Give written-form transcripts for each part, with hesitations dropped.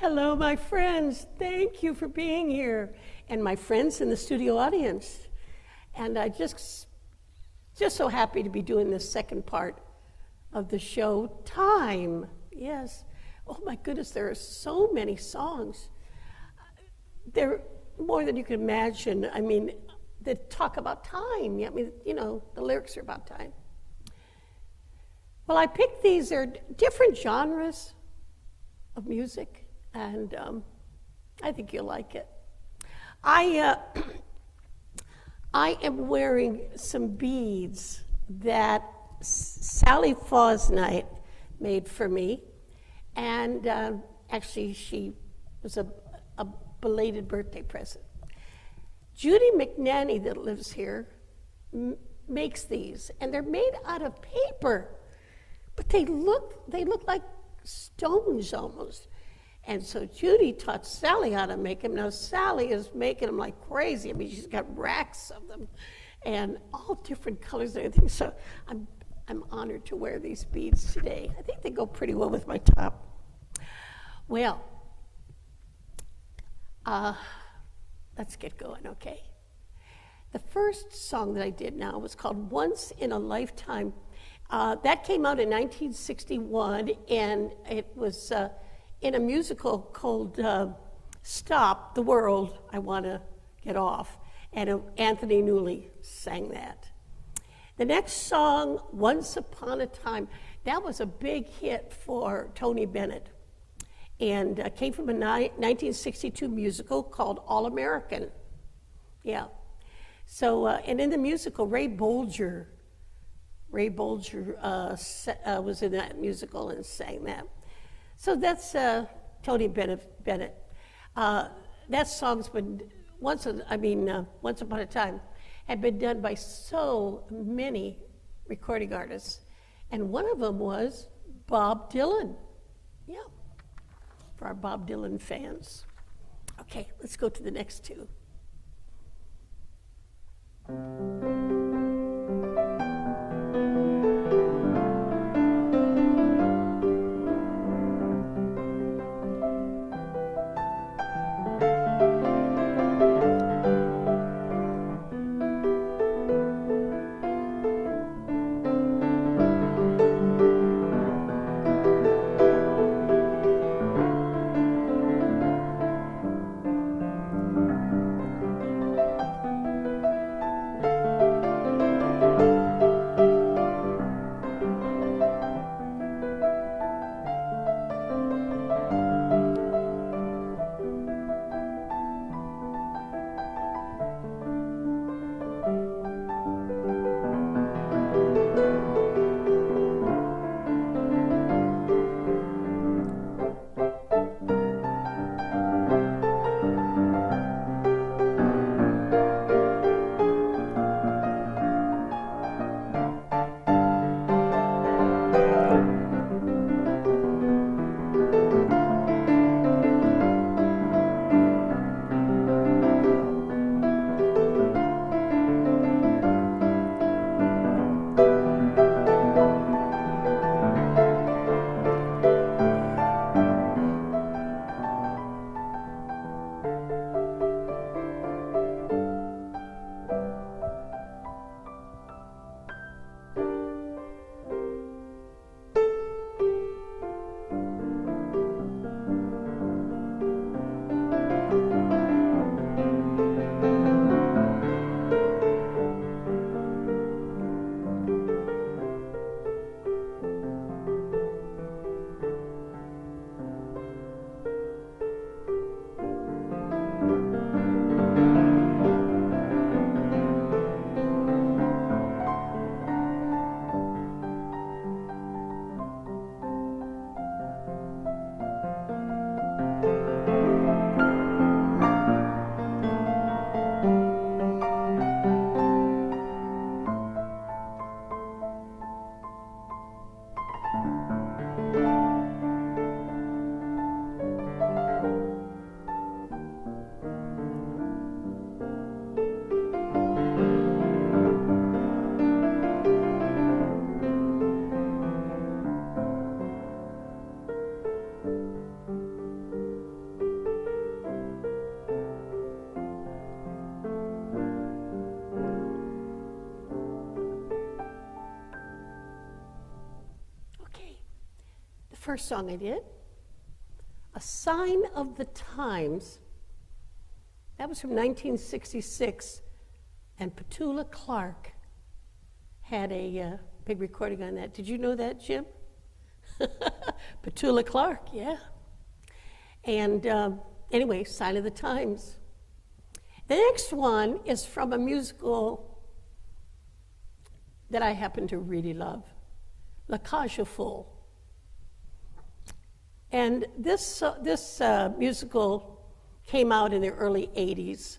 Hello, my friends. Thank you for being here. And my friends in the studio audience. And I just so happy to be doing this second part of the show, Time. Yes. Oh my goodness, there are so many songs. They're more than you can imagine. I mean, that talk about time. I mean, you know, the lyrics are about time. Well, I picked these. They're different genres of music. And I think you'll like it. I am wearing some beads that Sally Fosnight made for me. And actually, she was a belated birthday present. Judy McNanny, that lives here, makes these. And they're made out of paper. But they look like stones almost. And so Judy taught Sally how to make them. Now Sally is making them like crazy. I mean, she's got racks of them, and all different colors and everything. So I'm honored to wear these beads today. I think they go pretty well with my top. Well, let's get going, okay? The first song that I did now was called "Once in a Lifetime." That came out in 1961, and it was in a musical called Stop the World, I Want to Get Off, and Anthony Newley sang that. The next song, Once Upon a Time, that was a big hit for Tony Bennett, and came from a 1962 musical called All American. Yeah. So, and in the musical, Ray Bolger was in that musical and sang that. So that's Tony Bennett. That song's been Once Upon a Time had been done by so many recording artists. And one of them was Bob Dylan. Yeah, for our Bob Dylan fans. Okay, let's go to the next two. First song I did, A Sign of the Times. That was from 1966, and Petula Clark had a big recording on that. Did you know that, Jim? Petula Clark, yeah. And anyway, Sign of the Times. The next one is from a musical that I happen to really love, La Cage aux Folles. And this musical came out in the early 80s.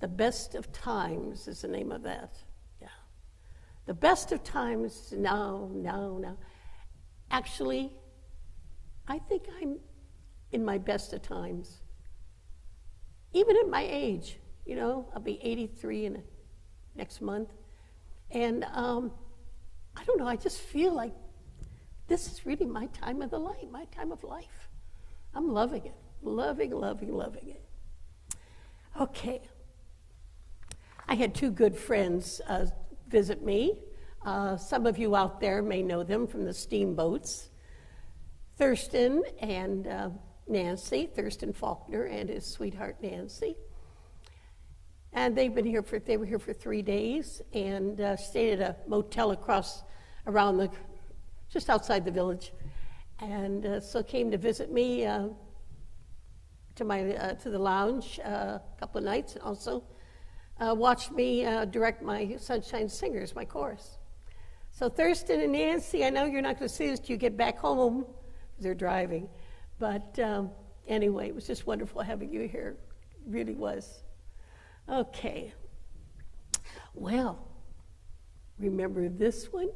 The Best of Times is the name of that. Yeah. The Best of Times, now. Actually, I think I'm in my best of times. Even at my age, you know, I'll be 83 next month. And I don't know, I just feel like this is really my time of life. I'm loving it, loving it. Okay. I had two good friends visit me. Some of you out there may know them from the Steamboats. Thurston and Nancy, Thurston Faulkner and his sweetheart Nancy. And they were here for 3 days and stayed at a motel just outside the village, and so came to visit me to the lounge a couple of nights, and also watched me direct my Sunshine Singers, my chorus. So Thurston and Nancy, I know you're not going to see this till you get back home, because they're driving, but anyway, it was just wonderful having you here. It really was. Okay. Well, remember this one?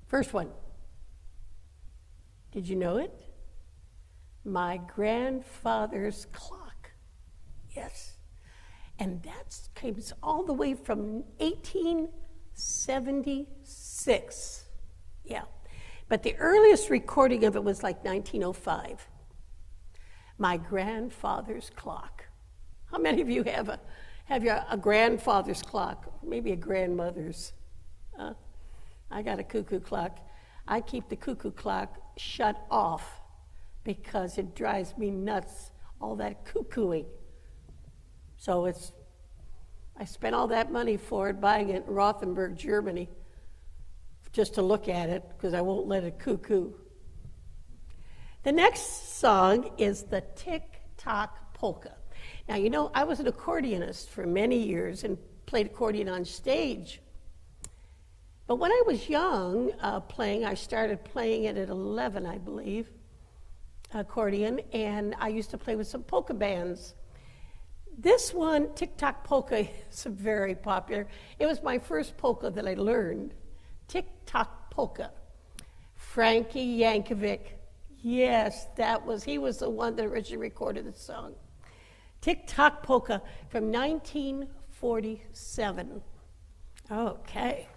First one. Did you know it? My grandfather's clock. Yes. And that came all the way from 1876. Yeah. But the earliest recording of it was like 1905. My grandfather's clock. How many of you have a grandfather's clock? Maybe a grandmother's? I got a cuckoo clock. I keep the cuckoo clock shut off because it drives me nuts, all that cuckooing. So I spent all that money for it, buying it in Rothenburg, Germany, just to look at it, because I won't let it cuckoo. The next song is the Tick-Tock Polka. Now, you know, I was an accordionist for many years and played accordion on stage. But when I was young playing, I started playing it at 11, I believe, accordion, and I used to play with some polka bands. This one, Tick-Tock Polka, is very popular. It was my first polka that I learned, Tick-Tock Polka. Frankie Yankovic, yes, he was the one that originally recorded the song. Tick-Tock Polka from 1947. Okay.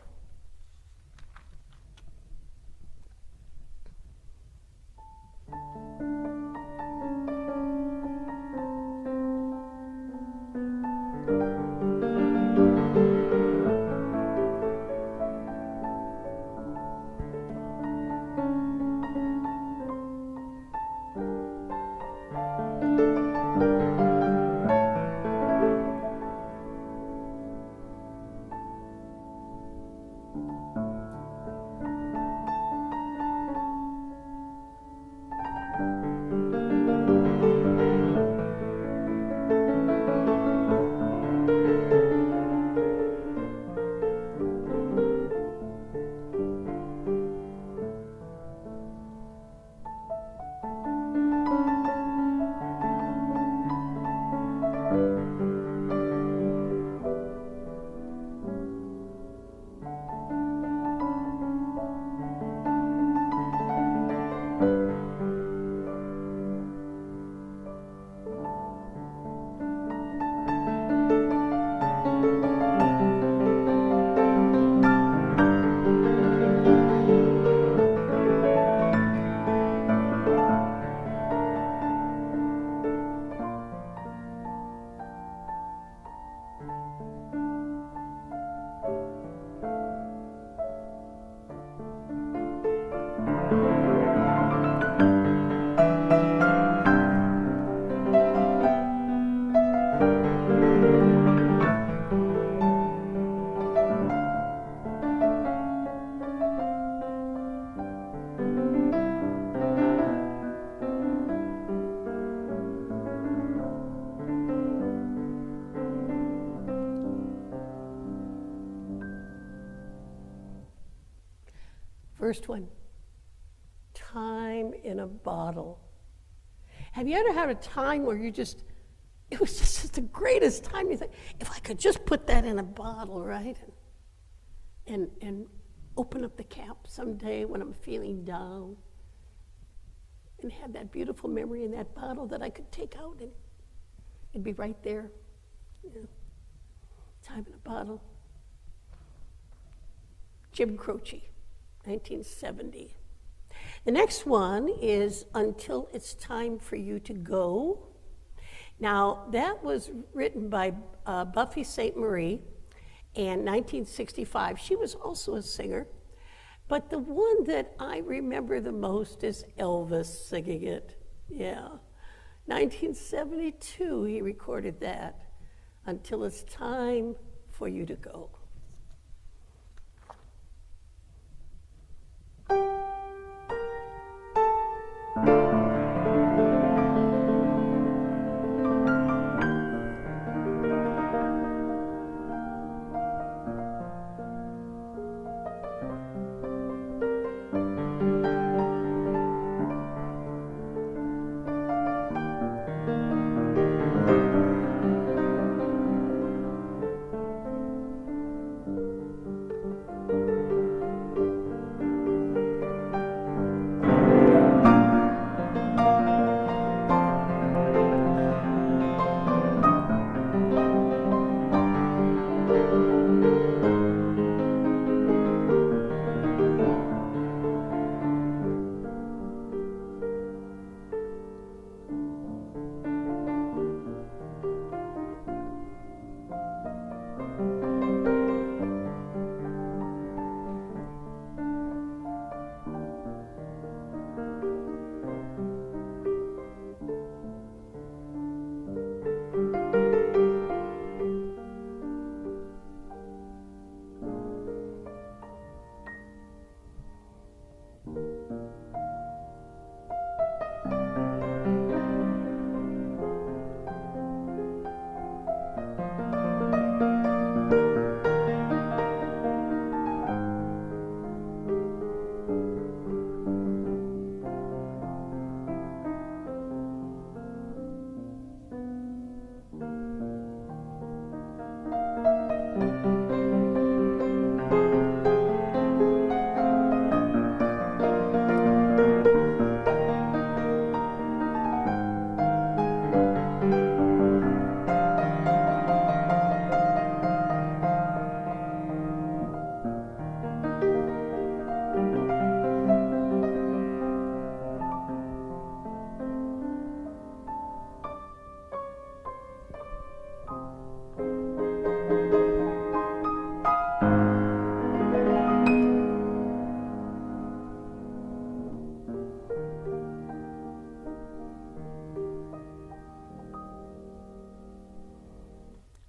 First one, time in a bottle. Have you ever had a time where it was just the greatest time? You think, if I could just put that in a bottle, right? And open up the cap someday when I'm feeling down and have that beautiful memory in that bottle that I could take out and it'd be right there. Yeah. Time in a bottle. Jim Croce, 1970. The next one is Until It's Time for You to Go. Now, that was written by Buffy St. Marie in 1965. She was also a singer. But the one that I remember the most is Elvis singing it. Yeah. 1972, he recorded that. Until It's Time for You to Go.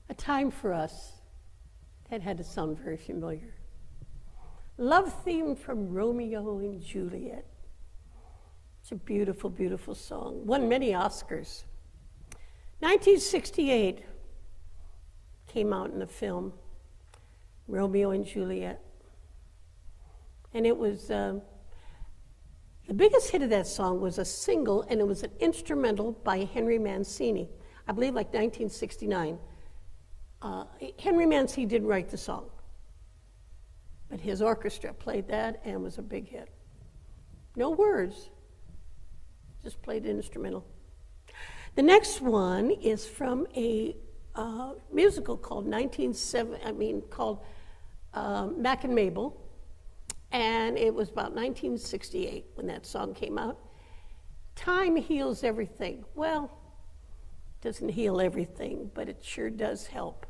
A Time for Us. That had to sound very familiar. Love theme from Romeo and Juliet. It's a beautiful, beautiful song. Won many Oscars. 1968 came out in the film Romeo and Juliet. And it was, the biggest hit of that song was a single, and it was an instrumental by Henry Mancini. I believe like 1969. Henry Mancini didn't write the song, but his orchestra played that and was a big hit. No words, just played instrumental. The next one is from a musical called Mack and Mabel, and it was about 1968 when that song came out. Time heals everything. Well, doesn't heal everything, but it sure does help.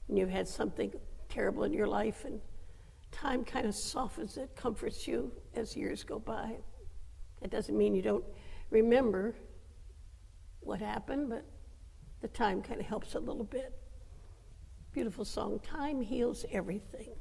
When you've had something terrible in your life, and time kind of softens it, comforts you as years go by. That doesn't mean you don't remember what happened, but the time kind of helps a little bit. Beautiful song, Time Heals Everything.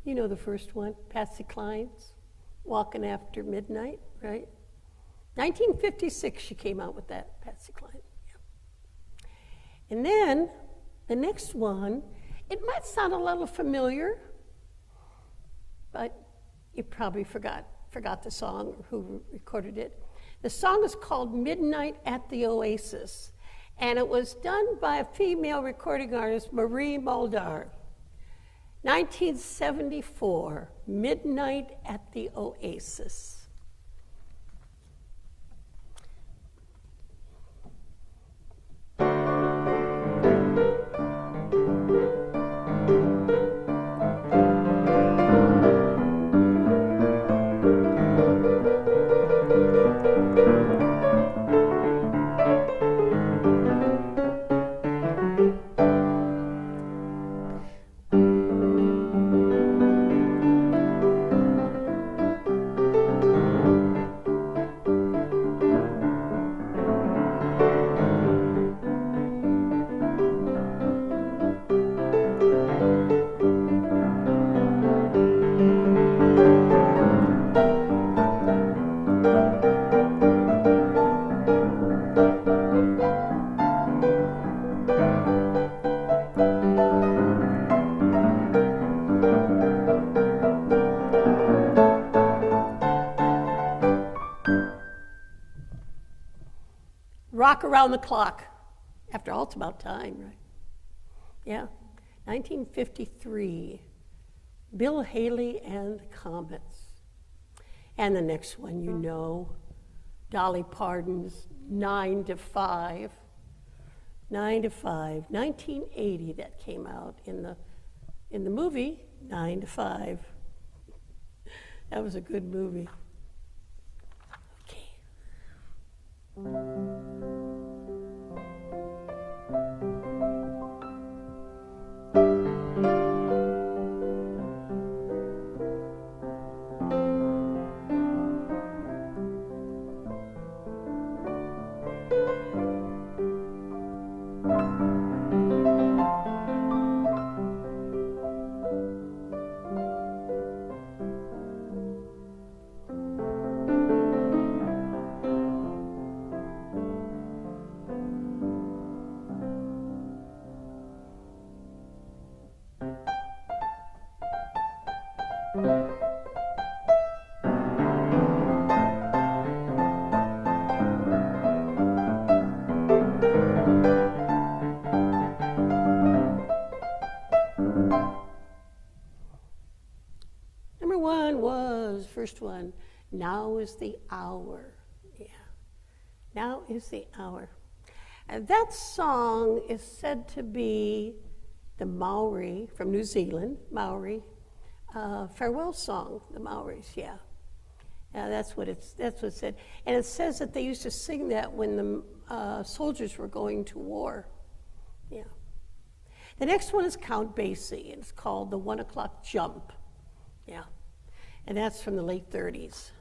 You know the first one, Patsy Cline's Walking After Midnight, right? 1956 she came out with that, Patsy Cline. Yeah. And then the next one, it might sound a little familiar, but you probably forgot the song or who recorded it. The song is called Midnight at the Oasis, and it was done by a female recording artist, Marie Muldaur. 1974, Midnight at the Oasis. Rock Around the Clock. After all, it's about time, right? Yeah. 1953, Bill Haley and the Comets. And the next one, you know, Dolly Parton's 9 to 5. 9 to 5, 1980, that came out in the movie 9 to 5. That was a good movie. Okay. Number one was, first one, Now is the Hour. Yeah, Now is the Hour. And that song is said to be the Maori, from New Zealand, Maori, farewell song, the Maoris, yeah. That's what it said. And it says that they used to sing that when the soldiers were going to war. Yeah. The next one is Count Basie, and it's called The 1 O'Clock Jump. Yeah. And that's from the late 30s.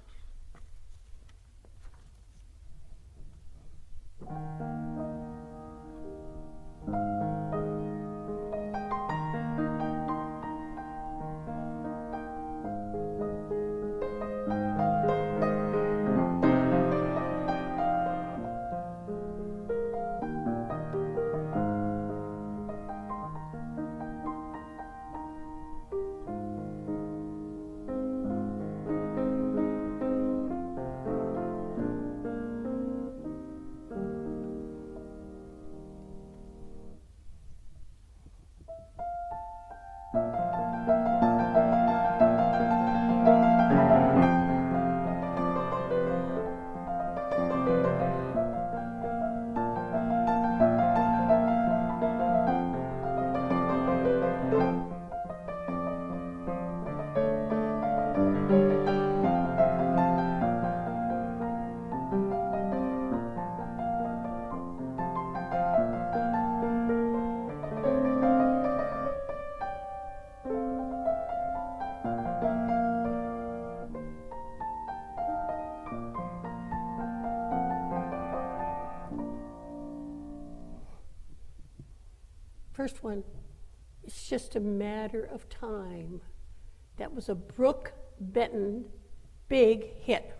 First one, it's just a matter of time That was a Brooke Benton big hit,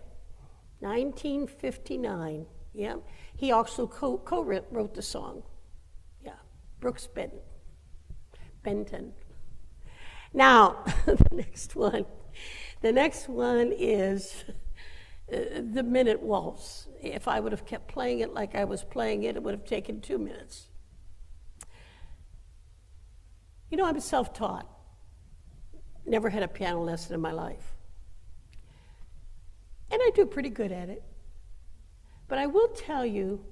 1959. Yeah, he also co-wrote the song. Yeah, Brooks Benton. Now, the next one is the Minute Waltz. If I would have kept playing it like I was playing it, it would have taken 2 minutes. You know, I'm self-taught. Never had a piano lesson in my life. And I do pretty good at it. But I will tell you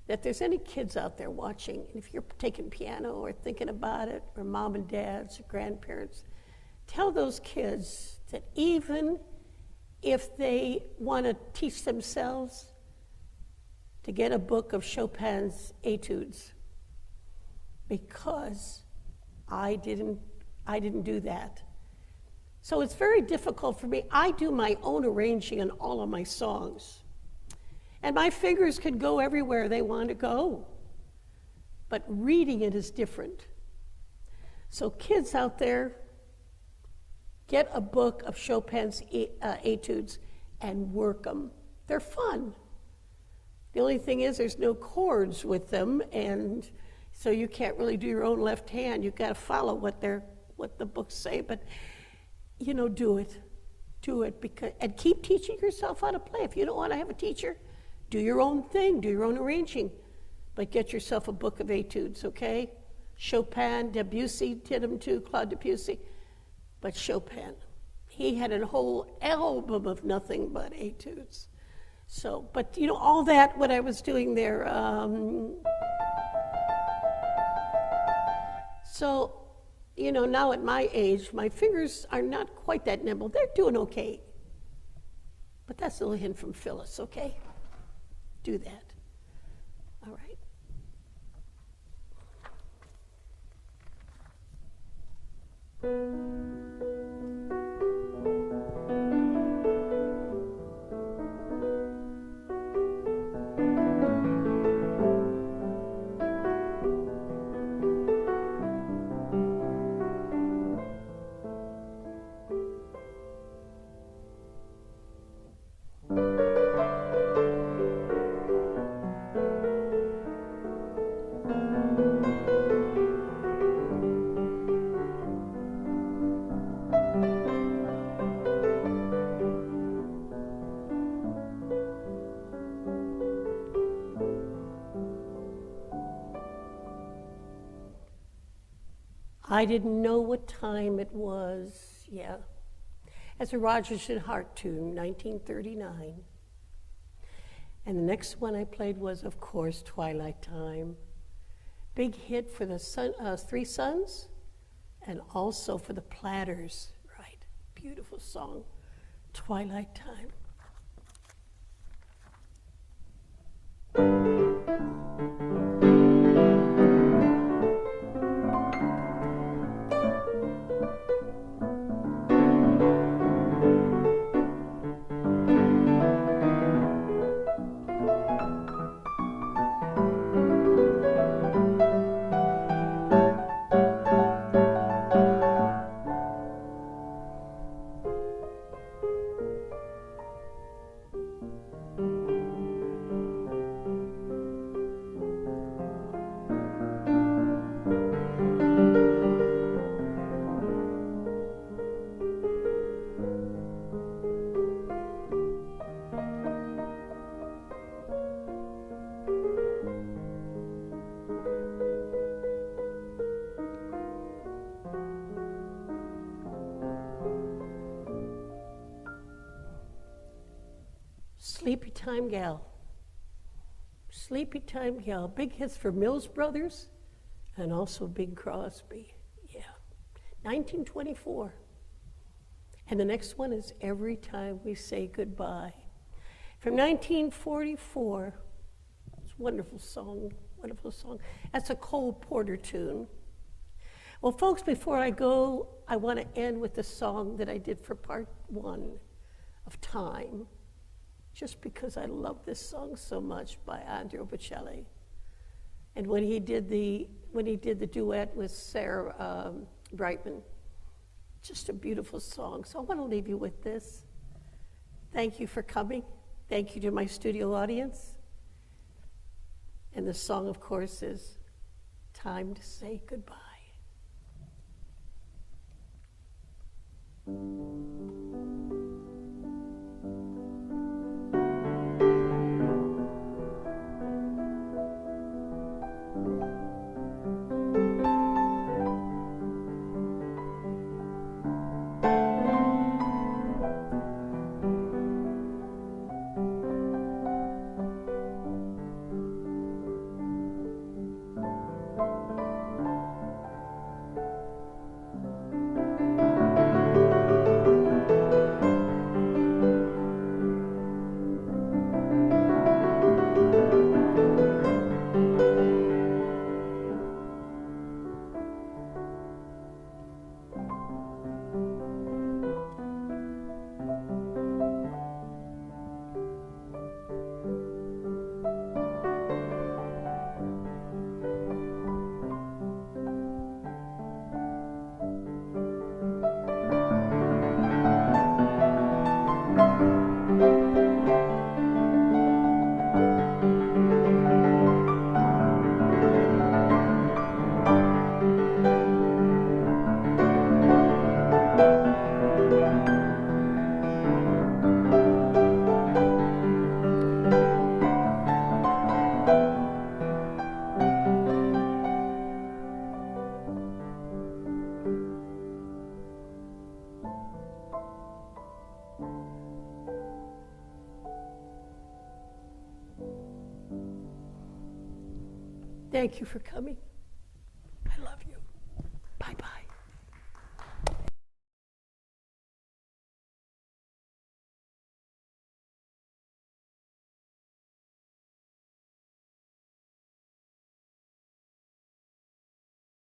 that there's any kids out there watching, and if you're taking piano or thinking about it, or mom and dads or grandparents, tell those kids that even if they want to teach themselves, to get a book of Chopin's etudes, because I didn't do that. So it's very difficult for me. I do my own arranging on all of my songs. And my fingers can go everywhere they want to go. But reading it is different. So kids out there, get a book of Chopin's etudes and work them. They're fun. The only thing is there's no chords with them, and so you can't really do your own left hand. You've got to follow what the books say, but do it. And keep teaching yourself how to play. If you don't want to have a teacher, do your own thing, do your own arranging, but get yourself a book of etudes, okay? Chopin, Debussy did them too, Claude Debussy, but Chopin, he had a whole album of nothing but etudes. So, but all that, what I was doing there, now at my age, my fingers are not quite that nimble. They're doing okay. But that's a little hint from Phyllis, okay? Do that. All right. I didn't know what time it was, yeah. As a Rodgers and Hart tune, 1939. And the next one I played was, of course, Twilight Time. Big hit for the Three Sons, and also for the Platters, right? Beautiful song, Twilight Time. Sleepy Time Gal. Sleepy Time Gal. Big hits for Mills Brothers and also Bing Crosby. Yeah. 1924. And the next one is Every Time We Say Goodbye. From 1944. It's a wonderful song, wonderful song. That's a Cole Porter tune. Well, folks, before I go, I want to end with the song that I did for part one of Time, just because I love this song so much, by Andrea Bocelli. And when he did the duet with Sarah Brightman, just a beautiful song. So I want to leave you with this. Thank you for coming. Thank you to my studio audience. And the song, of course, is Time to Say Goodbye. Thank you for coming.